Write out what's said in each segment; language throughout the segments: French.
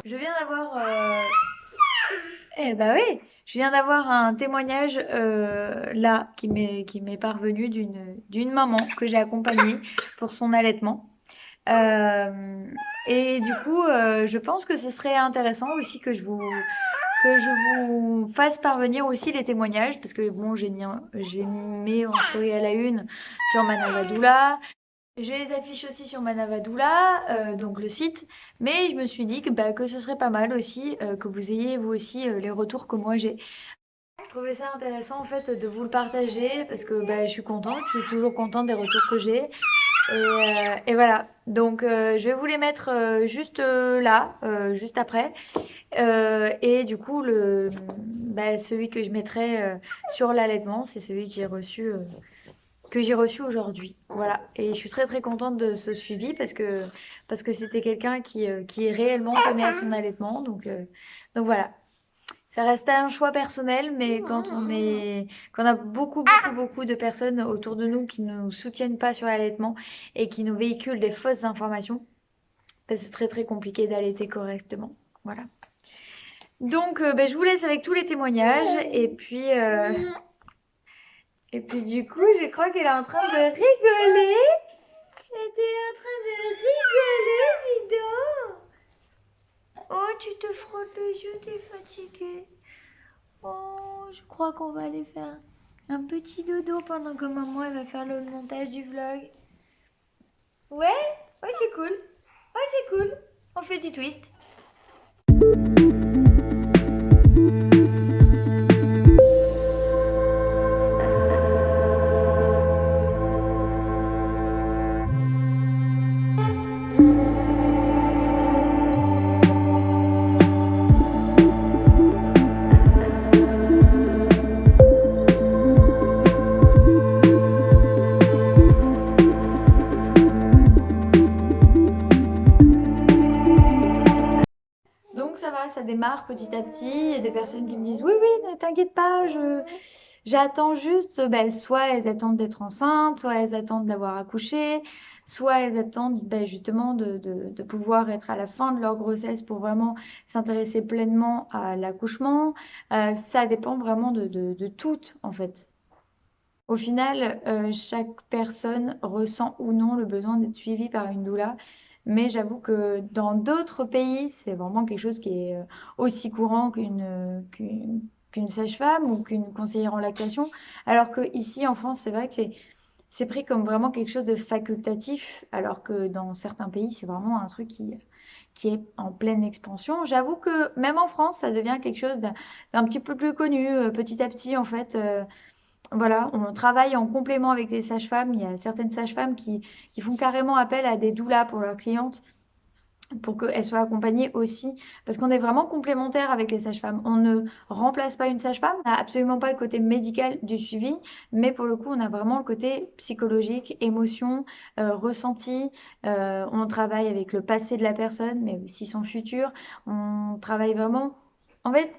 Je viens d'avoir bah oui, je viens d'avoir un témoignage là qui m'est parvenu d'une maman que j'ai accompagnée pour son allaitement. Euh, et du coup, je pense que ce serait intéressant aussi que je vous fasse parvenir aussi les témoignages parce que bon, j'ai mis en story à la une sur Manavadoula. Je les affiche aussi sur Manavadoula, donc le site, mais je me suis dit que ce serait pas mal aussi que vous ayez vous aussi les retours que moi j'ai. Je trouvais ça intéressant en fait de vous le partager parce que je suis contente, je suis toujours contente des retours que j'ai. Et voilà, donc je vais vous les mettre juste là, juste après. Et du coup, celui que je mettrai sur l'allaitement, c'est celui que j'ai reçu aujourd'hui. Voilà. Et je suis très très contente de ce suivi parce que c'était quelqu'un qui réellement tenait à son allaitement. Donc voilà. Ça reste un choix personnel, mais quand on a beaucoup, beaucoup, beaucoup de personnes autour de nous qui ne nous soutiennent pas sur l'allaitement et qui nous véhiculent des fausses informations, c'est très, très compliqué d'allaiter correctement. Voilà. Donc, je vous laisse avec tous les témoignages. Et puis du coup, je crois qu'elle est en train de rigoler. Elle était en train de rigoler, dis donc. Oh, tu te frottes les yeux, t'es fatiguée. Oh, je crois qu'on va aller faire un petit dodo pendant que maman elle va faire le montage du vlog. Ouais? Oh, c'est cool. Oh, c'est cool. On fait du twist. Donc ça va, ça démarre petit à petit. Il y a des personnes qui me disent oui, oui, ne t'inquiète pas, j'attends juste. Soit elles attendent d'être enceintes, soit elles attendent d'avoir accouché, soit elles attendent justement de pouvoir être à la fin de leur grossesse pour vraiment s'intéresser pleinement à l'accouchement. Ça dépend vraiment de toutes en fait. Au final, chaque personne ressent ou non le besoin d'être suivie par une doula. Mais j'avoue que dans d'autres pays, c'est vraiment quelque chose qui est aussi courant qu'une sage-femme ou qu'une conseillère en lactation. Alors que ici en France, c'est vrai que c'est pris comme vraiment quelque chose de facultatif, alors que dans certains pays, c'est vraiment un truc qui est en pleine expansion. J'avoue que même en France, ça devient quelque chose d'un petit peu plus connu, petit à petit en fait. Voilà, on travaille en complément avec les sages-femmes. Il y a certaines sages-femmes qui font carrément appel à des doulas pour leurs clientes, pour qu'elles soient accompagnées aussi. Parce qu'on est vraiment complémentaires avec les sages-femmes. On ne remplace pas une sage-femme. On n'a absolument pas le côté médical du suivi. Mais pour le coup, on a vraiment le côté psychologique, émotion, ressenti. On travaille avec le passé de la personne, mais aussi son futur. On travaille vraiment... En fait,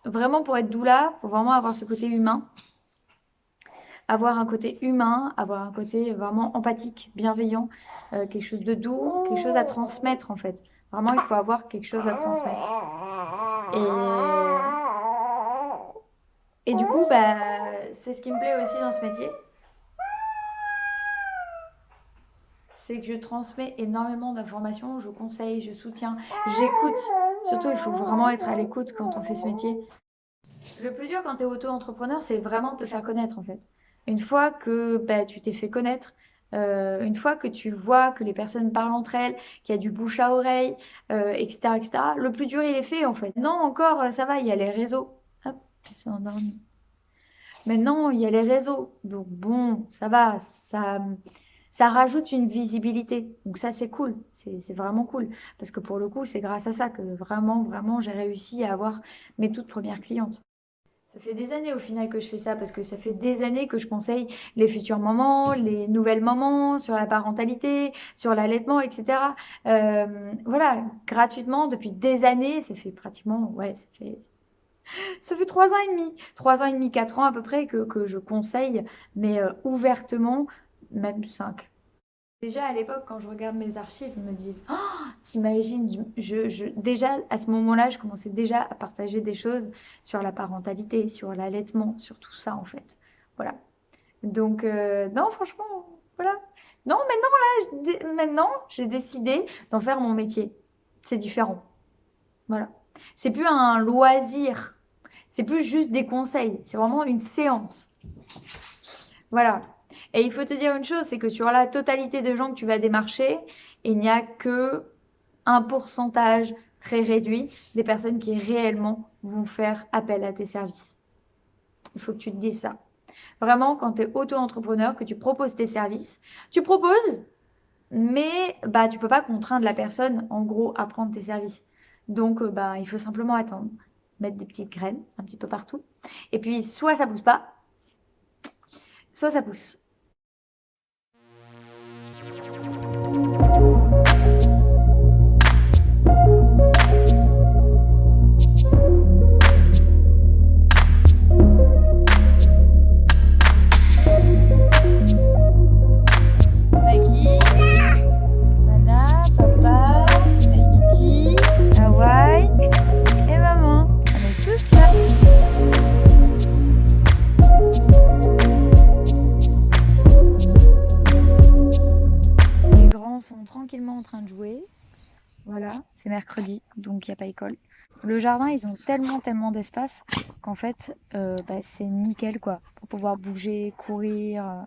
vraiment pour être doula, il faut vraiment avoir ce côté humain, avoir un côté humain, avoir un côté vraiment empathique, bienveillant, quelque chose de doux, quelque chose à transmettre en fait. Vraiment, il faut avoir quelque chose à transmettre. Et du coup, c'est ce qui me plaît aussi dans ce métier. c'est que je transmets énormément d'informations, je conseille, je soutiens, j'écoute. Surtout, il faut vraiment être à l'écoute quand on fait ce métier. Le plus dur quand tu es auto-entrepreneur, c'est vraiment de te faire connaître en fait. Une fois que tu t'es fait connaître, une fois que tu vois que les personnes parlent entre elles, qu'il y a du bouche à oreille, etc., etc., le plus dur il est fait en fait. Non, encore, ça va, il y a les réseaux. Hop, ils sont endormis. Maintenant, il y a les réseaux. Donc bon, ça va, ça rajoute une visibilité. Donc ça, c'est cool. C'est vraiment cool. Parce que pour le coup, c'est grâce à ça que vraiment, vraiment, j'ai réussi à avoir mes toutes premières clientes. Ça fait des années au final que je fais ça parce que ça fait des années que je conseille les futures mamans, les nouvelles mamans sur la parentalité, sur l'allaitement, etc. Voilà, gratuitement depuis des années. Ça fait pratiquement, ouais, ça fait 3 ans et demi, 3 ans et demi, 4 ans à peu près que je conseille, mais ouvertement, même 5. Déjà à l'époque, quand je regarde mes archives, je me dis, oh, t'imagines, déjà à ce moment-là, je commençais déjà à partager des choses sur la parentalité, sur l'allaitement, sur tout ça en fait. Voilà. Donc, non, franchement, voilà. Non, maintenant, j'ai décidé d'en faire mon métier. C'est différent. Voilà. C'est plus un loisir. C'est plus juste des conseils. C'est vraiment une séance. Voilà. Et il faut te dire une chose, c'est que sur la totalité de gens que tu vas démarcher, il n'y a que un pourcentage très réduit des personnes qui réellement vont faire appel à tes services. Il faut que tu te dises ça. Vraiment, quand tu es auto-entrepreneur, que tu proposes tes services, tu proposes, mais tu peux pas contraindre la personne, en gros, à prendre tes services. Donc, il faut simplement attendre, mettre des petites graines un petit peu partout. Et puis, soit ça pousse pas, soit ça pousse. Maggie, Mana, papa, Tahiti, Hawaï et maman. On est tous là. Les grands sont tranquillement en train de jouer. Voilà, c'est mercredi, donc il n'y a pas école. Le jardin, ils ont tellement d'espace qu'en fait, c'est nickel quoi, pour pouvoir bouger, courir.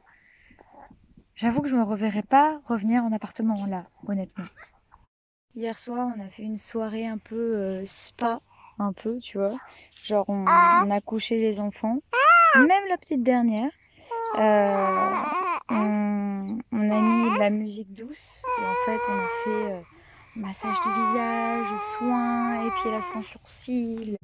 J'avoue que je me reverrai pas revenir en appartement là, honnêtement. Hier soir, on a fait une soirée un peu spa, un peu, tu vois. Genre, on a couché les enfants, même la petite dernière. On a mis de la musique douce et en fait, on a fait massage du visage, soins, épilation sourcils.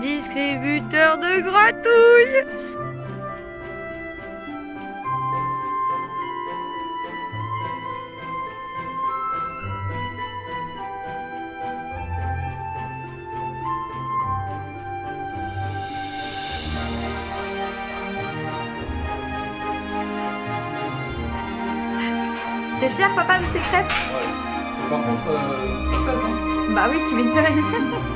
Distributeur de gratouilles. T'es fier, papa, de tes crêpes? Ouais. Par contre, c'est pas ça. Bah oui, tu m'étonnes.